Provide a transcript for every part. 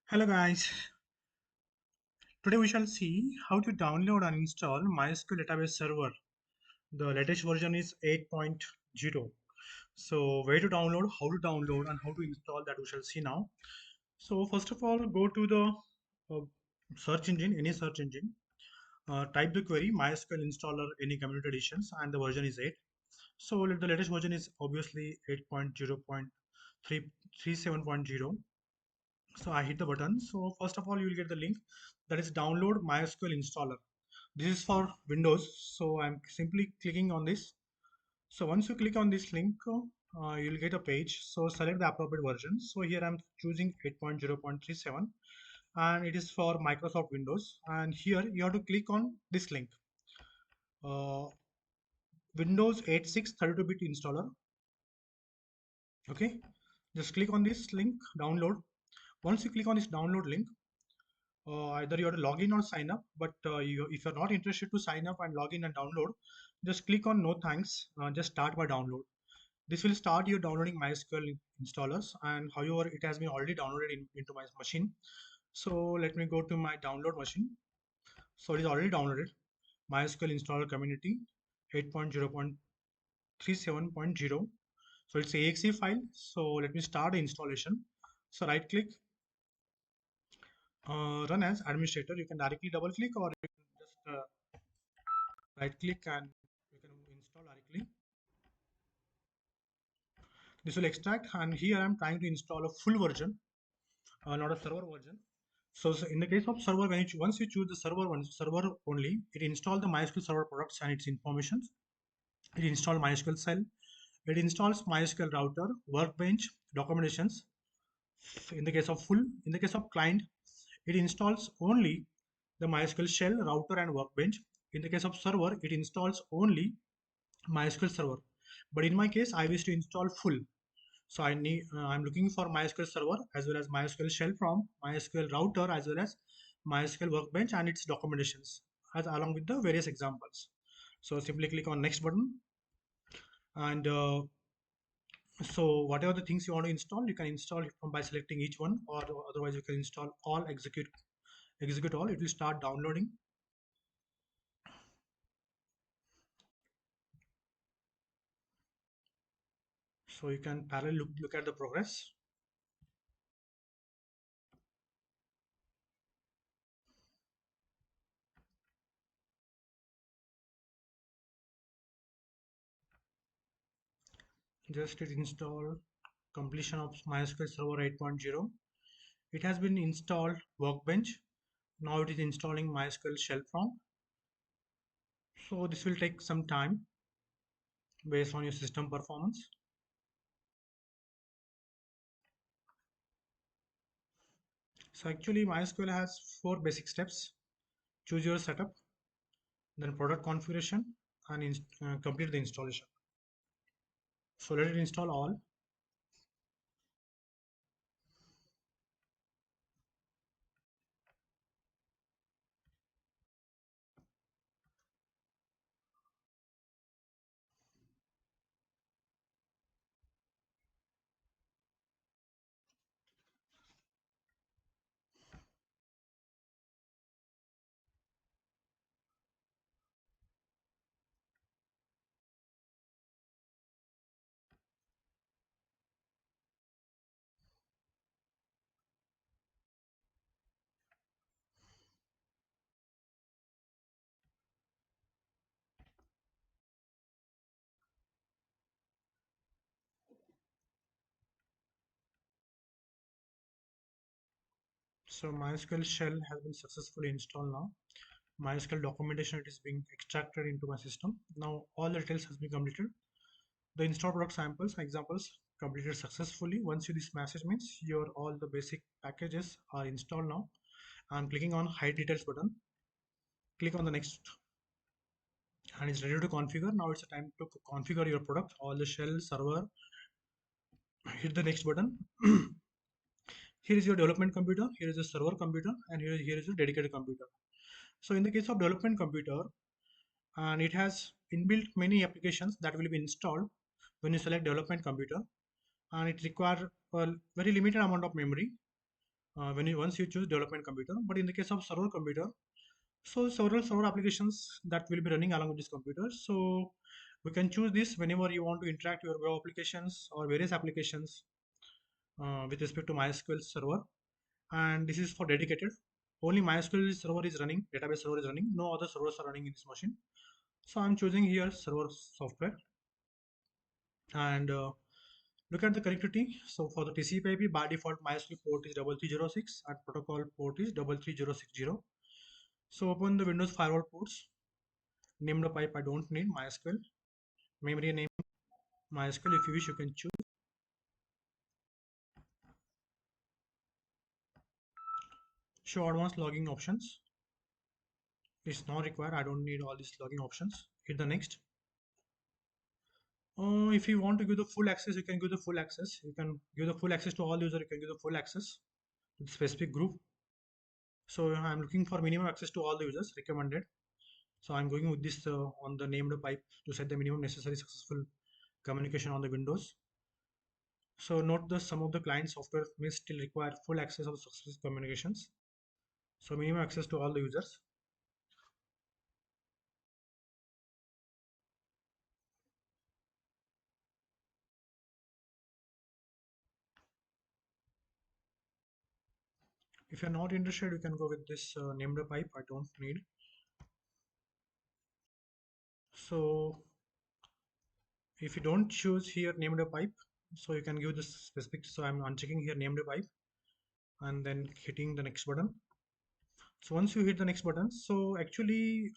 Hello guys, today we shall see how to download and install MySQL Database Server. The latest version is 8.0. So where to download, how to download and how to install that we shall see now. So first of all go to the uh, search engine, any search engine. Type the query MySQL installer any community editions and the version is 8. So the latest version is obviously 8.0.337.0. So I hit the button. So first of all, you will get the link that is download MySQL installer. This is for Windows. So I'm simply clicking on this. So once you click on this link, you'll get a page. So select the appropriate version. So here I'm choosing 8.0.37 and it is for Microsoft Windows. And here you have to click on this link. Windows 8.6 32-bit installer. Okay. Just click on this link, download. Once you click on this download link, either you have to log in or sign up, but if you're not interested to sign up and log in and download, just click on no thanks, just start by download. This will start you downloading MySQL installers, and however it has been already downloaded into my machine. So let me go to my download machine. So it is already downloaded MySQL installer community 8.0.37.0. So it's a exe file. So let me start the installation. So right click, run as administrator. You can directly double click or you can just right click and you can install directly. This will extract, and here I'm trying to install a full version, not a server version. So in the case of server, when once you choose the server only, it installs the MySQL server products and its informations. It installs MySQL cell. It installs MySQL router, workbench, documentations. In the case of full, in the case of client, it installs only the MySQL shell, router, and workbench. In the case of server, it installs only MySQL server. But in my case, I wish to install full. So I'm looking for MySQL server as well as MySQL shell from MySQL router as well as MySQL workbench and its documentations as along with the various examples. So simply click on next button and so whatever the things you want to install, you can install it by selecting each one, or otherwise you can install all, execute all. It will start downloading. So you can parallel look at the progress. Just it install completion of MySQL Server 8.0. It has been installed Workbench. Now it is installing MySQL shell from. So this will take some time based on your system performance. So actually MySQL has four basic steps. Choose your setup, then product configuration, and complete the installation. So let it install all. So MySQL shell has been successfully installed now. MySQL documentation it is being extracted into my system. Now all the details has been completed. The install product samples examples completed successfully. Once you this message means your all the basic packages are installed now. I'm clicking on hide details button. Click on the next and it's ready to configure. Now it's a time to configure your product. All the shell server. Hit the next button. Here is your development computer. Here is a server computer, and here is your dedicated computer. So in the case of development computer, and it has inbuilt many applications that will be installed when you select development computer, and it requires a very limited amount of memory. when you once you choose development computer. But in the case of server computer, so several server applications that will be running along with this computer. So we can choose this whenever you want to interact your web applications or various applications with respect to MySQL server. And this is for dedicated. Only MySQL server is running, database server is running. No other servers are running in this machine. So I'm choosing here server software and look at the connectivity. So for the TCP/IP by default, MySQL port is 3306 and protocol port is 33060. So open the Windows firewall ports. Name the pipe I don't need MySQL. Memory name MySQL. If you wish, you can choose. Show advanced logging options. It's not required. I don't need all these logging options. Hit the next. If you want to give the full access, you can give the full access. You can give the full access to all users. You can give the full access to the specific group. So I'm looking for minimum access to all the users recommended. So I'm going with this on the named pipe to set the minimum necessary successful communication on the Windows. So note the some of the client software may still require full access of successful communications. So minimum access to all the users. If you're not interested, you can go with this named pipe. I don't need. So if you don't choose here named pipe, so you can give this specific. So I'm unchecking here named pipe and then hitting the next button. So once you hit the next button, so actually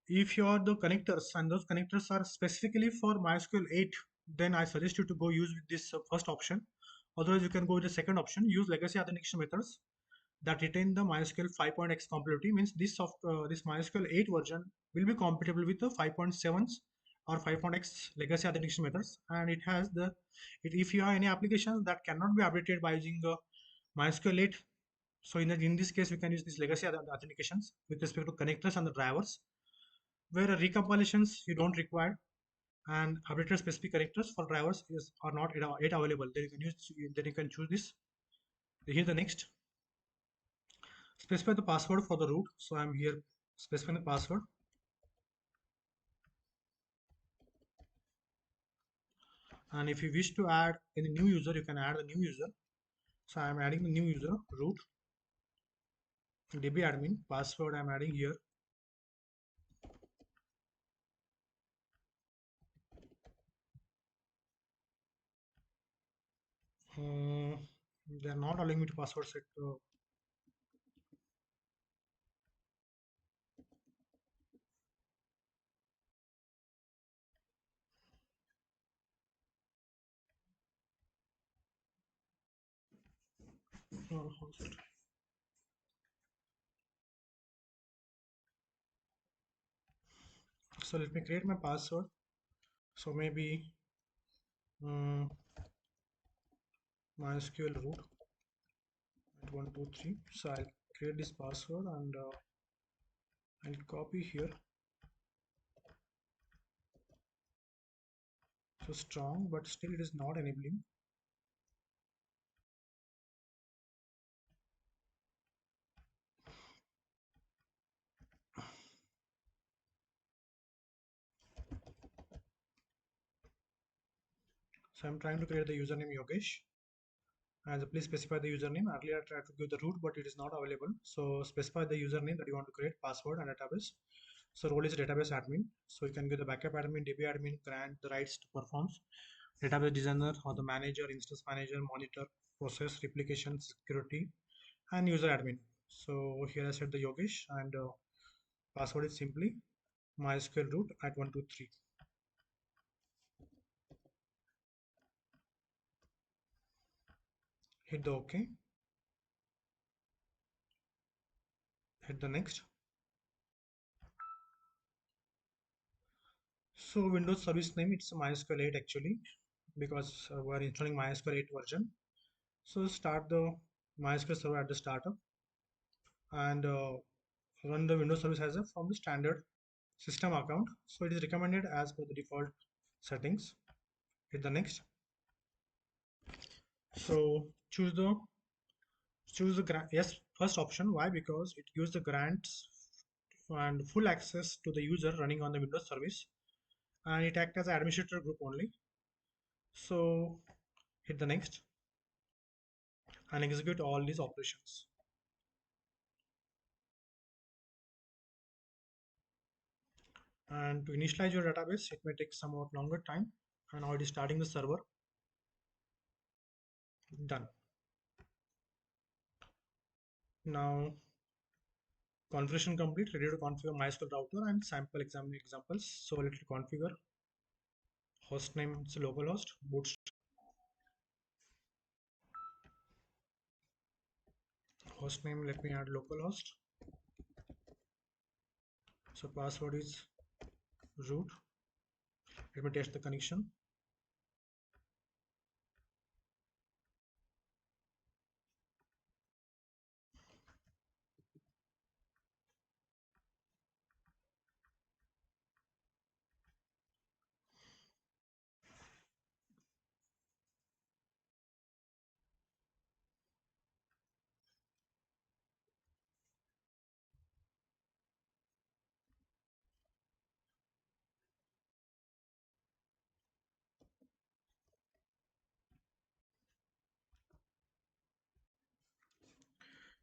if you are the connectors and those connectors are specifically for MySQL 8, then I suggest you to go use with this first option. Otherwise, you can go with the second option, use legacy authentication methods that retain the MySQL 5.x compatibility. Means this MySQL 8 version will be compatible with the 5.7s or 5.x legacy authentication methods, and it has the if you have any applications that cannot be updated by using MySQL 8, so in this case we can use these legacy authentications with respect to connectors and the drivers, where recompilations you don't require and updated specific connectors for drivers are not yet available. Then you can choose this. Here the next. Specify the password for the root. So I'm here specifying the password. And if you wish to add any new user, you can add the new user. So I'm adding the new user root db admin password. I'm adding here. They're not allowing me to password set. Host. So let me create my password. So maybe um, MySQL root at 123. So I'll create this password and I'll copy here. So strong, but still it is not enabling. So I'm trying to create the username Yogesh. And please specify the username. Earlier I tried to give the root, but it is not available. So specify the username that you want to create, password and database. So role is database admin. So you can give the backup admin, DB admin, grant the rights to performs, database designer or the manager, instance manager, monitor, process, replication, security, and user admin. So here I set the Yogesh and password is simply MySQL root at 123. Hit the OK. Hit the next. So Windows service name, it's MySQL 8 actually, because we're installing MySQL 8 version. So start the MySQL server at the startup and run the Windows service as a from the standard system account. So it is recommended as per the default settings. Hit the next. So choose the Choose the grant. Yes, first option. Why? Because it gives the grants and full access to the user running on the Windows service, and it acts as an administrator group only. So hit the next and execute all these operations. And to initialize your database, it may take somewhat longer time. And now it is starting the server. Done. Now configuration complete. Ready to configure MySQL router and sample examples. So let's configure host name. It's localhost. Bootstrap host name. Let me add localhost. So password is root. Let me test the connection.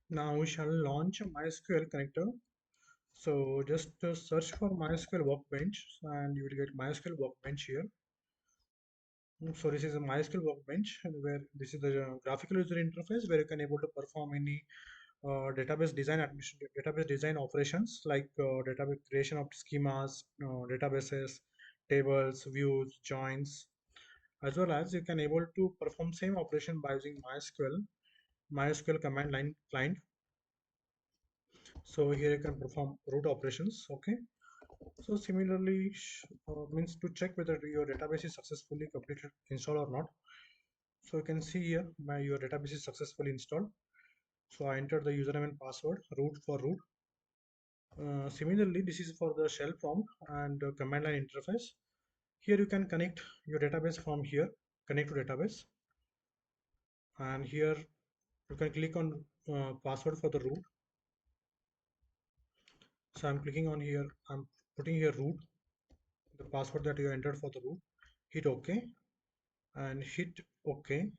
Now we shall launch a MySQL connector. So just search for MySQL Workbench and you will get MySQL Workbench here. So this is a MySQL Workbench and where this is the graphical user interface where you can able to perform any database design operations like database creation of schemas, databases, tables, views, joins, as well as you can able to perform same operation by using MySQL command line client. So here you can perform root operations. Okay. So similarly, means to check whether your database is successfully completed install or not. So you can see here your database is successfully installed. So I entered the username and password root for root. Similarly, this is for the shell prompt and command line interface. Here you can connect your database from here, connect to database, and here you can click on password for the root. So I'm clicking on here, I'm putting here root, the password that you entered for the root. Hit OK and hit OK.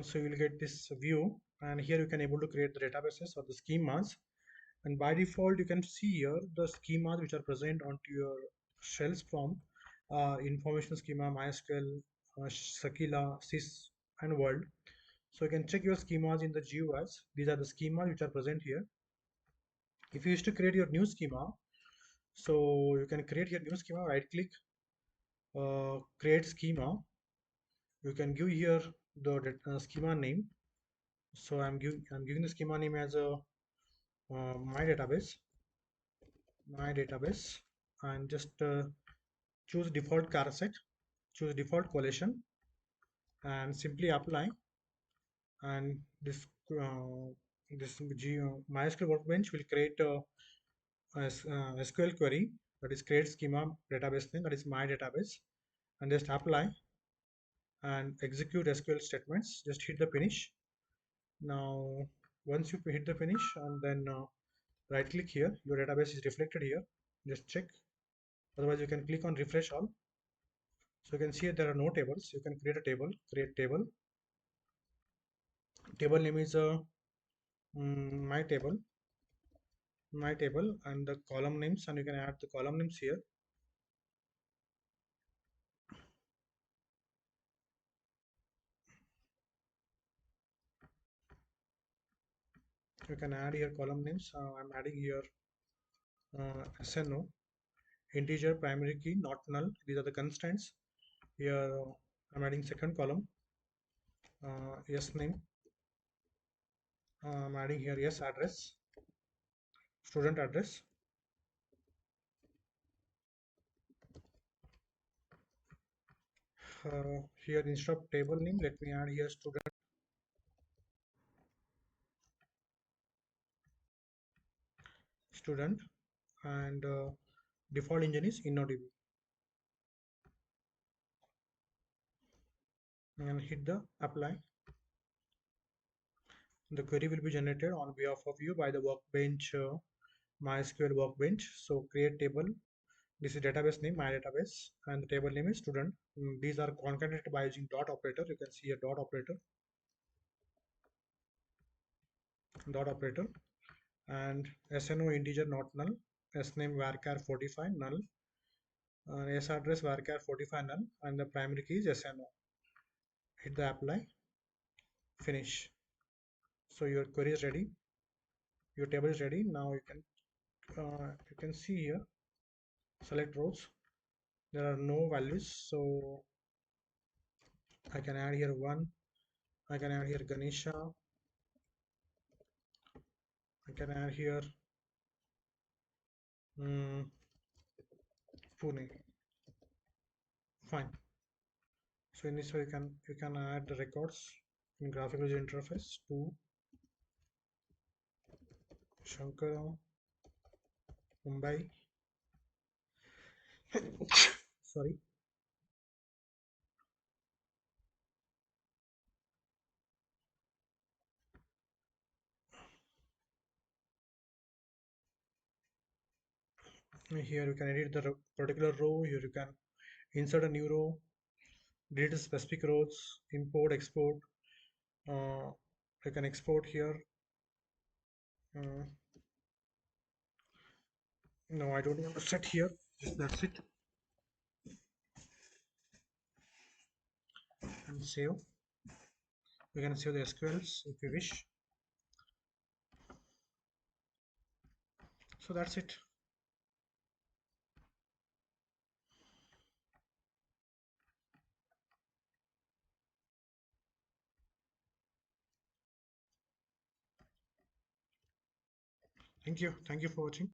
So you'll get this view, and here you can able to create the databases or the schemas. And by default, you can see here the schemas which are present onto your shells from information schema, MySQL, Sakila, Sys, and World. So you can check your schemas in the GUIs. These are the schemas which are present here. If you wish to create your new schema, so you can create your new schema. Right click, create schema. You can give here the schema name. So I'm giving the schema name as a my database, and just choose default char set, choose default collection, and simply apply. And this MySQL Workbench will create a SQL query that is create schema database name that is my database, and just apply and execute SQL statements. Just hit the finish. Now, once you hit the finish and then right click here, your database is reflected here. Just check. Otherwise, you can click on refresh all. So you can see there are no tables. You can create a table, create table. Table name is my table, and the column names, and you can add the column names here. You can add here column names. I'm adding here SNO, integer, primary key, not null. These are the constants. Here I'm adding second column, yes name. I'm adding here yes address, student address. Here instead of table name, let me add here student, and default engine is InnoDB. and hit the apply. The query will be generated on behalf of you by the workbench, MySQL workbench. So create table. This is database name, my database, and the table name is student. These are concatenated by using dot operator. You can see a dot operator, and SNO integer not null, sname varchar 45 null, s address varchar 45 null, and the primary key is SNO. Hit the apply, finish. So your query is ready, your table is ready. Now you can see here, select rows. There are no values, so I can add here one. I can add here Ganesha. I can add here um, Pune. Fine. So in this way you can add the records in graphical user interface to Shankara, Mumbai. Sorry. Here you can edit the particular row. Here you can insert a new row, delete specific rows, import, export. Uh, you can export here. Uh, no, I don't want to set here. Just that's it. And save. You can save the SQLs if you wish. So that's it. Thank you. Thank you for watching.